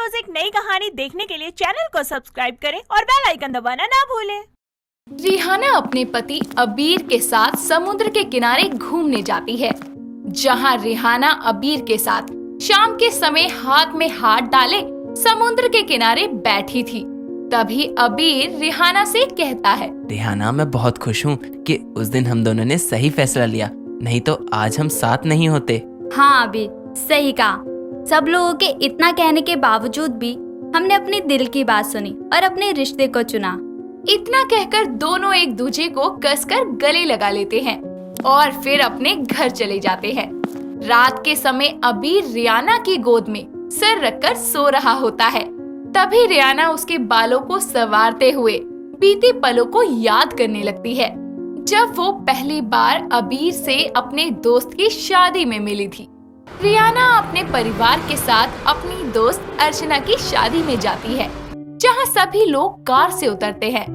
रोज एक नई कहानी देखने के लिए चैनल को सब्सक्राइब करें और बेल आइकन दबाना ना भूलें। रिहाना अपने पति अबीर के साथ समुद्र के किनारे घूमने जाती है, जहां रिहाना अबीर के साथ शाम के समय हाथ में हाथ डाले समुद्र के किनारे बैठी थी। तभी अबीर रिहाना से कहता है, रिहाना मैं बहुत खुश हूँ कि उस दिन हम दोनों ने सही फैसला लिया, नहीं तो आज हम साथ नहीं होते। हाँ अबीर, सही कहा। सब लोगों के इतना कहने के बावजूद भी हमने अपने दिल की बात सुनी और अपने रिश्ते को चुना। इतना कहकर दोनों एक दूसरे को कसकर गले लगा लेते हैं और फिर अपने घर चले जाते हैं। रात के समय अबीर रियाना की गोद में सर रखकर सो रहा होता है। तभी रियाना उसके बालों को संवारते हुए बीते पलों को याद करने लगती है, जब वो पहली बार अबीर से अपने दोस्त की शादी में मिली थी। रियाना अपने परिवार के साथ अपनी दोस्त अर्चना की शादी में जाती है, जहां सभी लोग कार से उतरते हैं।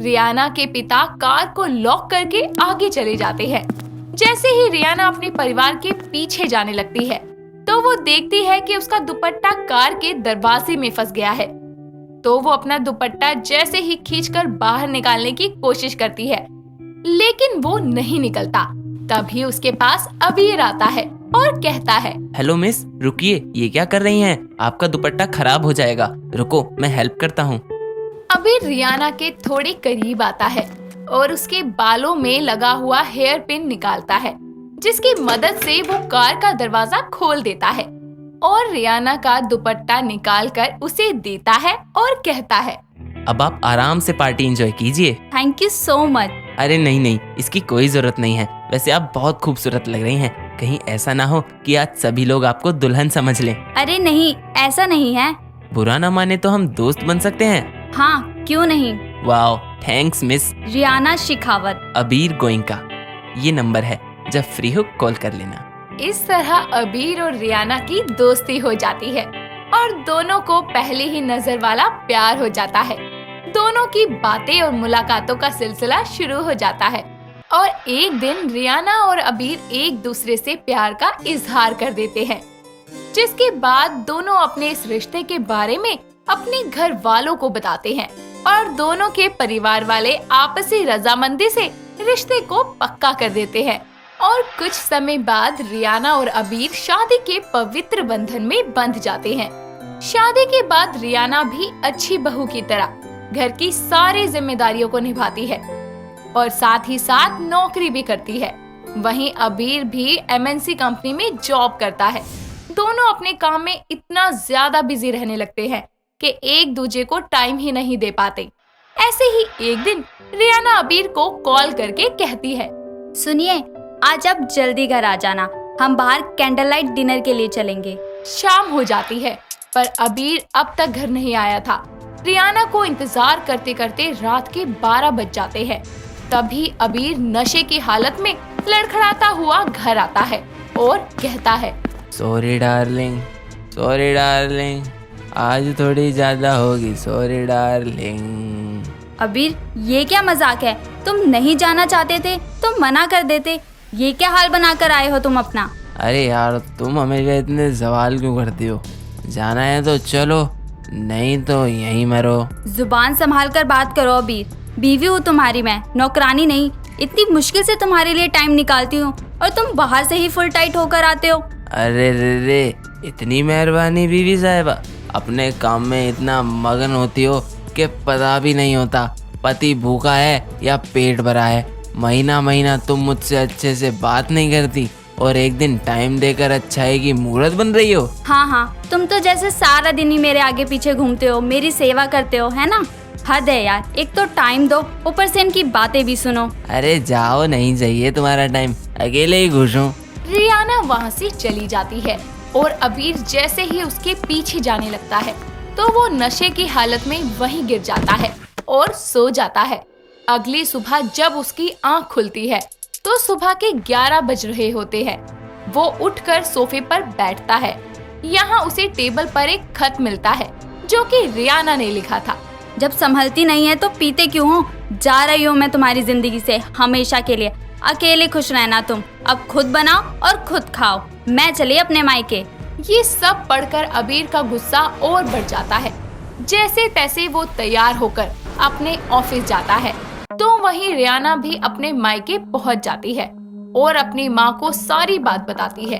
रियाना के पिता कार को लॉक करके आगे चले जाते हैं। जैसे ही रियाना अपने परिवार के पीछे जाने लगती है, तो वो देखती है कि उसका दुपट्टा कार के दरवाजे में फंस गया है। तो वो अपना दुपट्टा जैसे ही खींचकर बाहर निकालने की कोशिश करती है, लेकिन वो नहीं निकलता। तभी उसके पास अबीर आता है और कहता है, हेलो मिस, रुकिए, ये क्या कर रही हैं? आपका दुपट्टा खराब हो जाएगा, रुको मैं हेल्प करता हूँ। अबीर रियाना के थोड़े करीब आता है और उसके बालों में लगा हुआ हेयर पिन निकालता है, जिसकी मदद से वो कार का दरवाजा खोल देता है और रियाना का दुपट्टा निकालकर उसे देता है और कहता है, अब आप आराम से पार्टी एंजॉय कीजिए। Thank you so much. अरे नहीं नहीं, इसकी कोई जरूरत नहीं है। वैसे आप बहुत खूबसूरत लग रही हैं। कहीं ऐसा ना हो कि आज सभी लोग आपको दुल्हन समझ लें। अरे नहीं, ऐसा नहीं है। बुरा ना माने तो हम दोस्त बन सकते हैं। हाँ, क्यों नहीं। Wow, thanks miss. Riyana Shekhawat. अबीर गोइंका, ये नंबर है, जब फ्री हो कॉल कर लेना। इस तरह अबीर और रियाना की दोस्ती हो जाती है और दोनों को पहले ही नजर वाला प्यार हो जाता है। दोनों की बातें और मुलाकातों का सिलसिला शुरू हो जाता है और एक दिन रियाना और अबीर एक दूसरे से प्यार का इजहार कर देते हैं, जिसके बाद दोनों अपने इस रिश्ते के बारे में अपने घर वालों को बताते हैं और दोनों के परिवार वाले आपसी रजामंदी से रिश्ते को पक्का कर देते हैं। और कुछ समय बाद रियाना और अबीर शादी के पवित्र बंधन में बंध जाते हैं। शादी के बाद रियाना भी अच्छी बहू की तरह घर की सारी जिम्मेदारियों को निभाती है और साथ ही साथ नौकरी भी करती है। वहीं अबीर भी MNC कंपनी में जॉब करता है। दोनों अपने काम में इतना ज्यादा बिजी रहने लगते हैं कि एक दूसरे को टाइम ही नहीं दे पाते। ऐसे ही एक दिन रियाना अबीर को कॉल करके कहती है, सुनिए, आज आप जल्दी घर आ जाना, हम बाहर कैंडल लाइट डिनर के लिए चलेंगे। शाम हो जाती है पर अबीर अब तक घर नहीं आया था। रियाना को इंतजार करते करते रात के 12 बज जाते हैं। तभी अबीर नशे की हालत में लड़खड़ाता हुआ घर आता है और कहता है, सॉरी डार्लिंग, सॉरी डार्लिंग, आज थोड़ी ज्यादा होगी, सॉरी डार्लिंग। अबीर, ये क्या मजाक है? तुम नहीं जाना चाहते थे, तुम मना कर देते। ये क्या हाल बनाकर आए हो तुम अपना? अरे यार, तुम हमेशा इतने सवाल क्यों करती हो? जाना है तो चलो, नहीं तो यहीं मरो। जुबान संभाल कर बात करो अबीर, बीवी हूँ तुम्हारी मैं, नौकरानी नहीं। इतनी मुश्किल से तुम्हारे लिए टाइम निकालती हूँ और तुम बाहर से ही फुल टाइट होकर आते हो। अरे रे, इतनी मेहरबानी बीवी साहिबा। अपने काम में इतना मगन होती हो कि पता भी नहीं होता पति भूखा है या पेट भरा है। महीना महीना तुम मुझसे अच्छे से बात नहीं करती और एक दिन टाइम देकर अच्छाई की मूर्त बन रही हो। हाँ, तुम तो जैसे सारा दिन ही मेरे आगे पीछे घूमते हो, मेरी सेवा करते हो, है ना? हद है यार, एक तो टाइम दो, ऊपर से इनकी बातें भी सुनो। अरे जाओ, नहीं चाहिए तुम्हारा टाइम, अकेले ही खुश हूँ। रियाना वहाँ से चली जाती है और अबीर जैसे ही उसके पीछे जाने लगता है तो वो नशे की हालत में वहीं गिर जाता है और सो जाता है। अगली सुबह जब उसकी आंख खुलती है तो सुबह के 11 बज रहे होते हैं। वो उठकर सोफे पर बैठता है। यहाँ उसे टेबल पर एक खत मिलता है जो कि रियाना ने लिखा था। जब संभलती नहीं है तो पीते क्यों हो? जा रही हूँ मैं तुम्हारी जिंदगी से हमेशा के लिए। अकेले खुश रहना तुम, अब खुद बनाओ और खुद खाओ। मैं चली अपने मायके। ये सब पढ़कर अबीर का गुस्सा और बढ़ जाता है। जैसे तैसे वो तैयार होकर अपने ऑफिस जाता है तो वहीं रियाना भी अपने मायके पहुंच जाती है और अपनी माँ को सारी बात बताती है।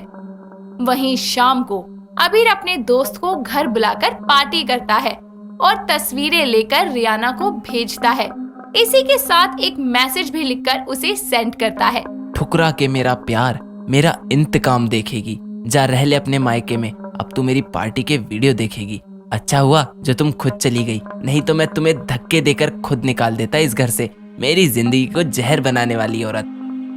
वहीं शाम को अबीर अपने दोस्त को घर बुलाकर पार्टी करता है और तस्वीरें लेकर रियाना को भेजता है। इसी के साथ एक मैसेज भी लिखकर उसे सेंड करता है। ठुकरा के मेरा प्यार मेरा इंतकाम देखेगी, जा रह ले अपने मायके में, अब तू मेरी पार्टी के वीडियो देखेगी। अच्छा हुआ जो तुम खुद चली गई, नहीं तो मैं तुम्हें धक्के देकर खुद निकाल देता इस घर से, मेरी जिंदगी को जहर बनाने वाली औरत।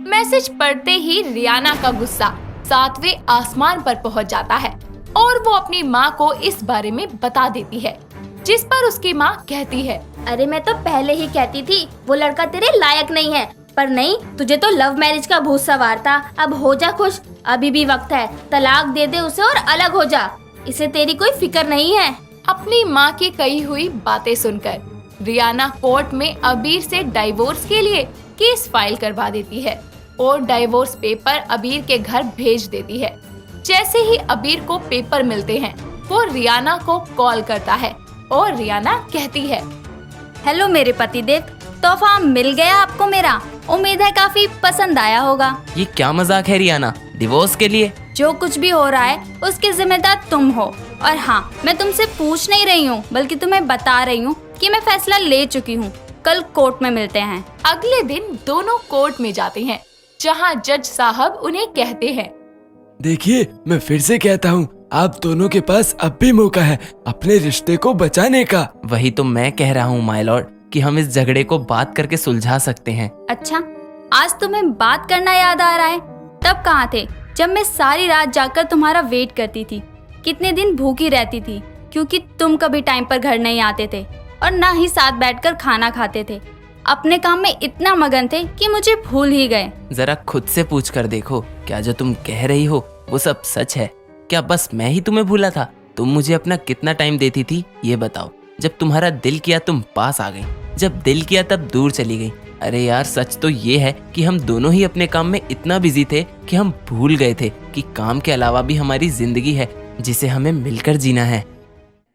मैसेज पढ़ते ही रियाना का गुस्सा 7वें आसमान पर पहुंच जाता है और वो अपनी माँ को इस बारे में बता देती है, जिस पर उसकी माँ कहती है, अरे मैं तो पहले ही कहती थी वो लड़का तेरे लायक नहीं है, पर नहीं, तुझे तो लव मैरिज का भूत सवार था। अब हो जा खुश, अभी भी वक्त है, तलाक दे दे उसे और अलग हो जा, इसे तेरी कोई फिक्र नहीं है। अपनी माँ की कही हुई बातें सुनकर रियाना कोर्ट में अबीर से डाइवोर्स के लिए केस फाइल करवा देती है और डाइवोर्स पेपर अबीर के घर भेज देती है। जैसे ही अबीर को पेपर मिलते हैं वो रियाना को कॉल करता है और रियाना कहती है, हेलो मेरे पतिदेव, तोहफा मिल गया आपको मेरा, उम्मीद है काफी पसंद आया होगा। ये क्या मजाक है रियाना, डिवोर्स के लिए? जो कुछ भी हो रहा है उसके जिम्मेदार तुम हो। और हाँ, मैं तुमसे पूछ नहीं रही हूँ बल्कि तुम्हें बता रही हूँ कि मैं फैसला ले चुकी हूँ, कल कोर्ट में मिलते हैं। अगले दिन दोनों कोर्ट में जाते हैं जहाँ जज साहब उन्हें कहते हैं, देखिए मैं फिर से कहता हूँ, आप दोनों के पास अब भी मौका है अपने रिश्ते को बचाने का। वही तो मैं कह रहा हूँ माय लॉर्ड कि हम इस झगड़े को बात करके सुलझा सकते हैं। अच्छा, आज तुम्हें बात करना याद आ रहा है? तब कहाँ थे जब मैं सारी रात जाकर तुम्हारा वेट करती थी, कितने दिन भूखी रहती थी क्योंकि तुम कभी टाइम पर घर नहीं आते थे और ना ही साथ बैठकर खाना खाते थे। अपने काम में इतना मगन थे कि मुझे भूल ही गए। जरा खुद से पूछ कर देखो, क्या जो तुम कह रही हो वो सब सच है? क्या बस मैं ही तुम्हें भूला था? तुम मुझे अपना कितना टाइम देती थी ये बताओ। जब तुम्हारा दिल किया तुम पास आ गई, जब दिल किया तब दूर चली गई। अरे यार, सच तो ये है कि हम दोनों ही अपने काम में इतना बिजी थे कि हम भूल गए थे कि काम के अलावा भी हमारी जिंदगी है जिसे हमें मिलकर जीना है।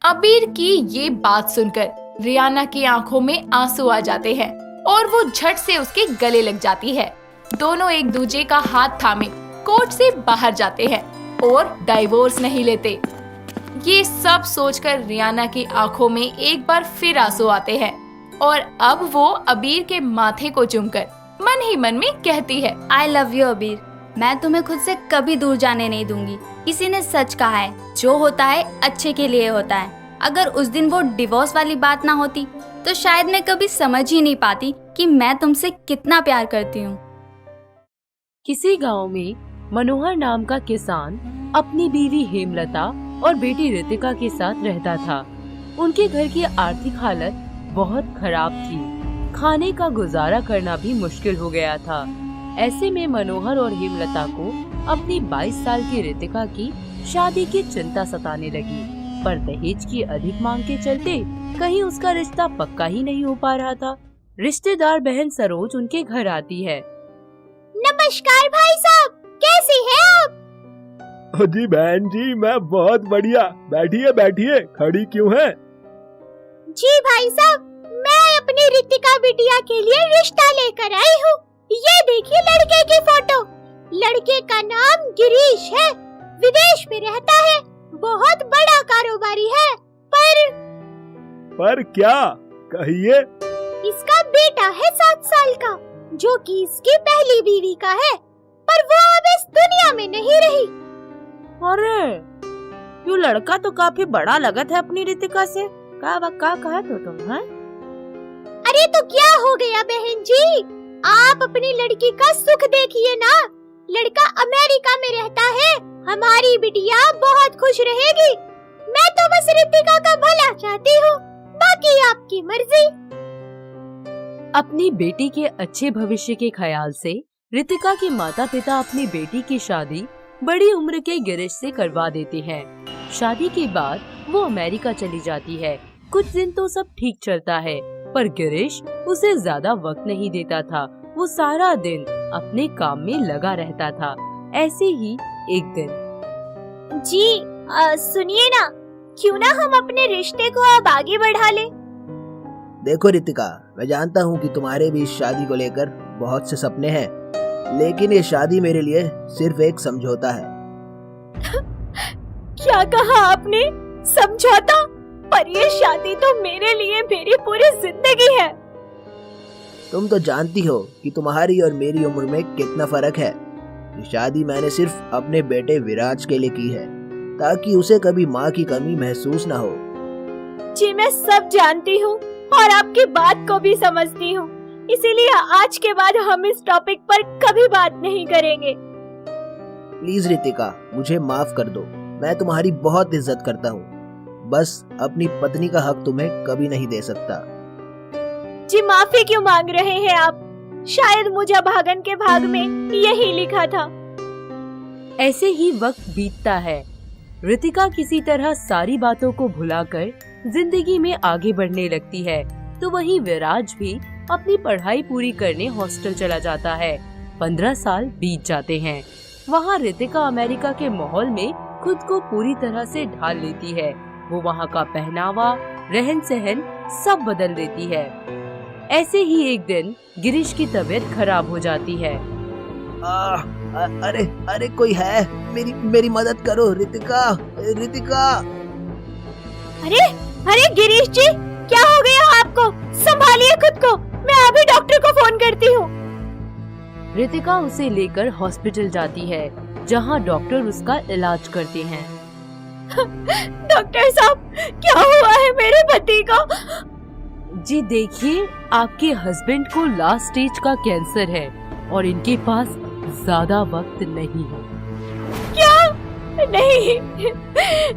अबीर की ये बात सुनकर रियाना की आंखों में आंसू आ जाते हैं और वो झट से उसके गले लग जाती है। दोनों एक दूसरे का हाथ थामे कोर्ट से बाहर जाते हैं और डाइवोर्स नहीं लेते। ये सब सोचकर रियाना की आंखों में एक बार फिर आंसू आते हैं और अब वो अबीर के माथे को चूमकर मन ही मन में कहती है, आई लव यू अबीर, मैं तुम्हें खुद से कभी दूर जाने नहीं दूंगी। किसी ने सच कहा है, जो होता है अच्छे के लिए होता है। अगर उस दिन वो डिवोर्स वाली बात ना होती तो शायद मैं कभी समझ ही नहीं पाती कि मैं तुमसे कितना प्यार करती हूँ। किसी गांव में मनोहर नाम का किसान अपनी बीवी हेमलता और बेटी रितिका के साथ रहता था। उनके घर की आर्थिक हालत बहुत खराब थी, खाने का गुजारा करना भी मुश्किल हो गया था। ऐसे में मनोहर और हेमलता को अपनी 22 साल की रितिका की शादी की चिंता सताने लगी, पर दहेज की अधिक मांग के चलते कहीं उसका रिश्ता पक्का ही नहीं हो पा रहा था। रिश्तेदार बहन सरोज उनके घर आती है। नमस्कार भाई साहब, कैसे हैं आप? जी बहन जी, मैं बहुत बढ़िया। बैठिए बैठिए, खड़ी क्यों हैं? जी भाई साहब, मैं अपनी रितिका बिटिया के लिए रिश्ता लेकर आई हूँ। ये देखिए लड़के की फोटो। लड़के का नाम गिरीश है, विदेश में रहता है, बहुत बड़ा कारोबारी है। पर क्या? कहिए। इसका बेटा है 7 साल का, जो कि इसकी पहली बीवी का है, पर वो अब इस दुनिया में नहीं रही। अरे ये लड़का तो काफी बड़ा लगत है अपनी रितिका से। का कहा तो तुम हैं? अरे तो क्या हो गया बहन जी, आप अपनी लड़की का सुख देखिए ना। लड़का अमेरिका में रहता है, हमारी बिटिया बहुत खुश रहेगी। मैं तो बस रितिका का भला चाहती हूँ, बाकी आपकी मर्जी। अपनी बेटी के अच्छे भविष्य के ख्याल से रितिका के माता पिता अपनी बेटी की शादी बड़ी उम्र के गिरीश से करवा देते हैं। शादी के बाद वो अमेरिका चली जाती है। कुछ दिन तो सब ठीक चलता है, पर गिरीश उसे ज्यादा वक्त नहीं देता था। वो सारा दिन अपने काम में लगा रहता था। ऐसे ही एक दिन, जी सुनिए ना, क्यों ना हम अपने रिश्ते को अब आगे बढ़ा ले। देखो रितिका, मैं जानता हूँ कि तुम्हारे भी इस शादी को लेकर बहुत से सपने हैं, लेकिन ये शादी मेरे लिए सिर्फ एक समझौता है। क्या कहा आपने? समझौता? पर ये शादी तो मेरे लिए मेरी पूरी जिंदगी है। तुम तो जानती हो कि तुम्हारी और मेरी उम्र में कितना फर्क है। ये शादी मैंने सिर्फ अपने बेटे विराज के लिए की है, ताकि उसे कभी माँ की कमी महसूस ना हो। जी मैं सब जानती हूँ और आपकी बात को भी समझती हूँ, इसीलिए आज के बाद हम इस टॉपिक पर कभी बात नहीं करेंगे। प्लीज रितिका, मुझे माफ कर दो। मैं तुम्हारी बहुत इज्जत करता हूँ, बस अपनी पत्नी का हक तुम्हें कभी नहीं दे सकता। जी माफी क्यों मांग रहे हैं आप? शायद मुझे भागन के भाग में यही लिखा था। ऐसे ही वक्त बीतता है। रितिका किसी तरह सारी बातों को भुलाकर जिंदगी में आगे बढ़ने लगती है, तो वहीं विराज भी अपनी पढ़ाई पूरी करने हॉस्टल चला जाता है। 15 साल बीत जाते हैं। वहाँ रितिका अमेरिका के माहौल में खुद को पूरी तरह से ढाल लेती है। वो वहाँ का पहनावा, रहन सहन सब बदल देती है। ऐसे ही एक दिन गिरीश की तबीयत खराब हो जाती है। अरे अरे कोई है, मेरी मदद करो रितिका, रितिका। अरे अरे गिरीश जी, क्या हो गया आपको? संभालिए खुद को, मैं अभी डॉक्टर को फोन करती हूँ। रितिका उसे लेकर हॉस्पिटल जाती है, जहाँ डॉक्टर उसका इलाज करते हैं। डॉक्टर साहब, क्या हुआ है मेरे पति को? जी देखिए, आपके हस्बैंड को लास्ट स्टेज का कैंसर है और इनके पास ज्यादा वक्त नहीं है। क्या? नहीं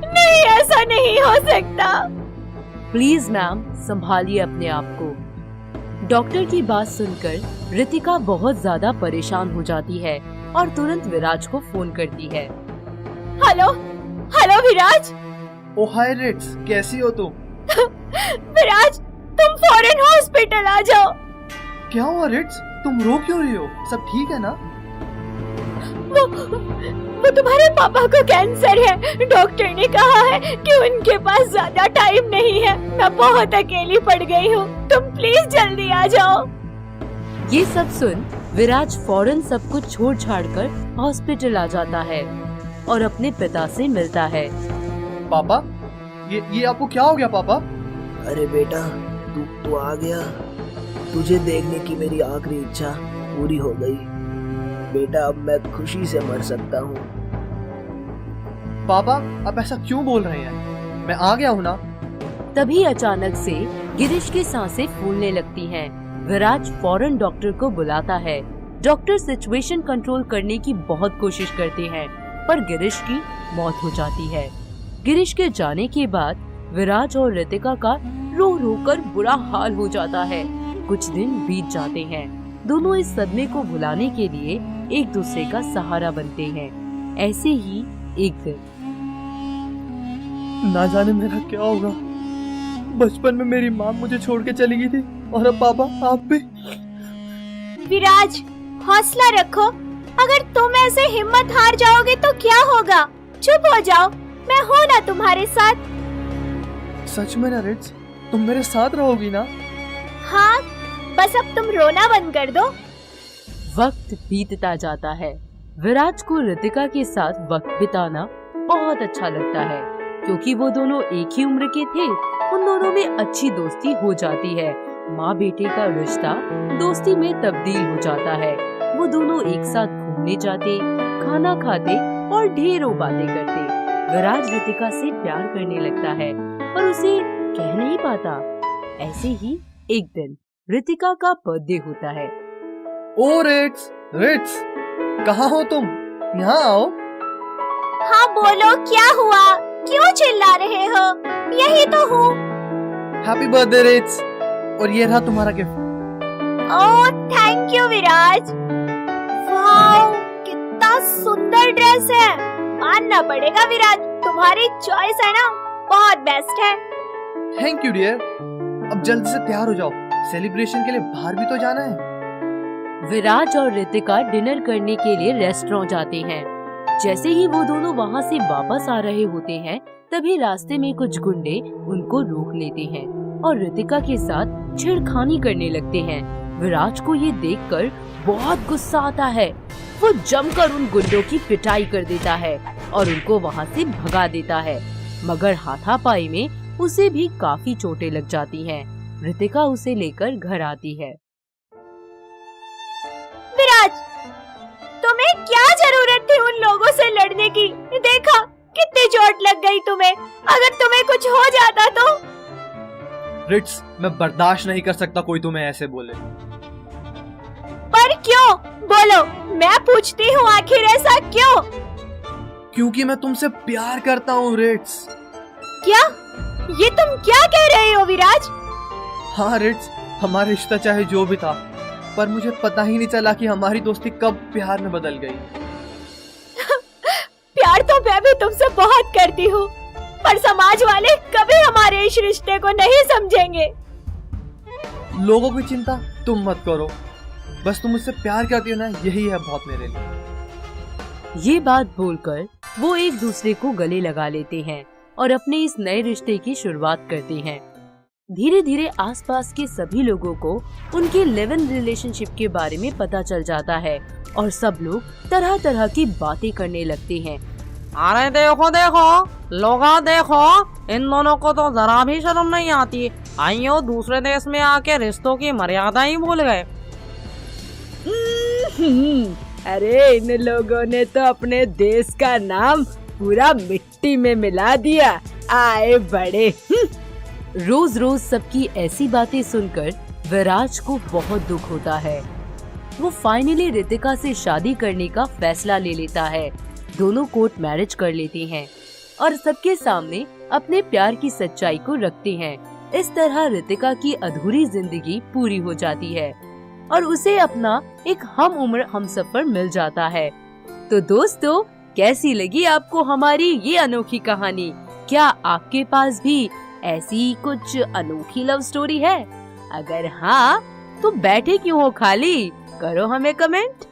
नहीं, ऐसा नहीं हो सकता। प्लीज मैम, संभालिए अपने आप को। डॉक्टर की बात सुनकर रितिका बहुत ज्यादा परेशान हो जाती है और तुरंत विराज को फोन करती है। हेलो हेलो विराज। ओ हाय रिट्स, कैसी हो तुम? विराज, तुम फौरन हॉस्पिटल आ जाओ। क्या हुआ रिट्स, तुम रो क्यों रही हो? सब ठीक है ना? वो तुम्हारे पापा को कैंसर है। डॉक्टर ने कहा है कि उनके पास ज्यादा टाइम नहीं है। मैं बहुत अकेली पड़ गई हूँ, तुम प्लीज जल्दी आ जाओ। ये सब सुन विराज फौरन सब कुछ छोड़ छाड़ कर हॉस्पिटल आ जाता है और अपने पिता से मिलता है। पापा, ये आपको क्या हो गया पापा? अरे बेटा, तू आ गया। तुझे देखने की मेरी आखिरी इच्छा पूरी हो गई। बेटा, अब मैं खुशी से मर सकता हूँ। पापा, आप ऐसा क्यों बोल रहे हैं? मैं आ गया हूँ ना। तभी अचानक से गिरीश की सांसें फूलने लगती हैं। विराज फौरन डॉक्टर को बुलाता है। डॉक्टर सिचुएशन कंट्रोल करने की बहुत कोशिश करते हैं, पर गिरीश की मौत हो जाती है। गिरीश के जाने के बाद विराज और रितिका का रो रो कर बुरा हाल हो जाता है। कुछ दिन बीत जाते हैं। दोनों इस सदमे को भुलाने के लिए एक दूसरे का सहारा बनते हैं। ऐसे ही एक दिन, ना जाने मेरा क्या होगा। बचपन में मेरी माँ मुझे छोड़ के चली गई थी और अब पापा आप भी। विराज, हौसला रखो। अगर तुम ऐसे हिम्मत हार जाओगे तो क्या होगा? चुप हो जाओ, मैं हूँ ना तुम्हारे साथ। सच में ना रिट्स, तुम मेरे साथ रहोगी ना? हाँ, बस अब तुम रोना बंद कर दो। वक्त बीतता जाता है। विराज को रितिका के साथ वक्त बिताना बहुत अच्छा लगता है, क्योंकि वो दोनों एक ही उम्र के थे। उन दोनों में अच्छी दोस्ती हो जाती है। माँ बेटे का रिश्ता दोस्ती में तब्दील हो जाता है। वो दोनों एक साथ घूमने जाते, खाना खाते और ढेरों बातें करते। विराज रितिका से प्यार करने लगता है, पर उसे कह नहीं पाता। ऐसे ही एक दिन रितिका का बर्थडे होता है। ओ रिट्स, रिट्स, कहाँ हो तुम? यहाँ आओ। हाँ बोलो, क्या हुआ? क्यों चिल्ला रहे हो? यही तो हूँ। हैप्पी बर्थडे रिट्स, और ये रहा तुम्हारा gift. Oh thank you Viraj. Wow, कितना सुंदर ड्रेस है। मानना पड़ेगा विराज, तुम्हारी चॉइस है ना, बहुत बेस्ट है। Thank you dear. अब जल्दी से तैयार हो जाओ, सेलिब्रेशन के लिए बाहर भी तो जाना है। विराज और रितिका डिनर करने के लिए रेस्टोरेंट जाते हैं। जैसे ही वो दोनों वहाँ से वापस आ रहे होते हैं, तभी रास्ते में कुछ गुंडे उनको रोक लेते हैं और रितिका के साथ छेड़खानी करने लगते हैं। विराज को ये देखकर बहुत गुस्सा आता है। वो जमकर उन गुंडों की पिटाई कर देता है और उनको वहाँ से भगा देता है, मगर हाथापाई में उसे भी काफी चोटें लग जाती हैं। रितिका उसे लेकर घर आती है। विराज, तुम्हें क्या जरूरत थी उन लोगों से लड़ने की? देखा कितनी चोट लग गई तुम्हें। अगर तुम्हें कुछ हो जाता तो? रिट्स, मैं बर्दाश्त नहीं कर सकता कोई तुम्हें ऐसे बोले। पर क्यों? बोलो, मैं पूछती हूँ, आखिर ऐसा क्यों? क्योंकि मैं तुमसे प्यार करता हूँ रिट्स। क्या? ये तुम क्या कह रहे हो विराज? हाँ रिट्स, हमारा रिश्ता चाहे जो भी था, पर मुझे पता ही नहीं चला कि हमारी दोस्ती कब प्यार में बदल गई। प्यार तो मैं भी तुमसे बहुत करती हूँ, पर समाज वाले कभी हमारे इस रिश्ते को नहीं समझेंगे। लोगों की चिंता तुम मत करो, बस तुम मुझसे प्यार करती हो ना, यही है बहुत मेरे लिए। ये बात बोलकर वो एक दूसरे को गले लगा लेते हैं और अपने इस नए रिश्ते की शुरुआत करते हैं। धीरे धीरे आसपास के सभी लोगों को उनके लिव इन रिलेशनशिप के बारे में पता चल जाता है और सब लोग तरह तरह की बातें करने लगते हैं। अरे देखो देखो लोग, देखो इन दोनों को तो जरा भी शर्म नहीं आती। आइयो, दूसरे देश में आके रिश्तों की मर्यादा ही भूल गए। अरे इन लोगों ने तो अपने देश का नाम पूरा मिट्टी में मिला दिया। आए बड़े। रोज रोज सबकी ऐसी बातें सुनकर विराज को बहुत दुख होता है। वो फाइनली रितिका से शादी करने का फैसला ले लेता है। दोनों कोर्ट मैरिज कर लेते हैं और सबके सामने अपने प्यार की सच्चाई को रखते हैं। इस तरह रितिका की अधूरी जिंदगी पूरी हो जाती है और उसे अपना एक हम उम्र हमसफर मिल जाता है। तो दोस्तों, कैसी लगी आपको हमारी ये अनोखी कहानी? क्या आपके पास भी ऐसी कुछ अनोखी लव स्टोरी है? अगर हाँ, तो बैठे क्यों हो खाली? करो हमें कमेंट।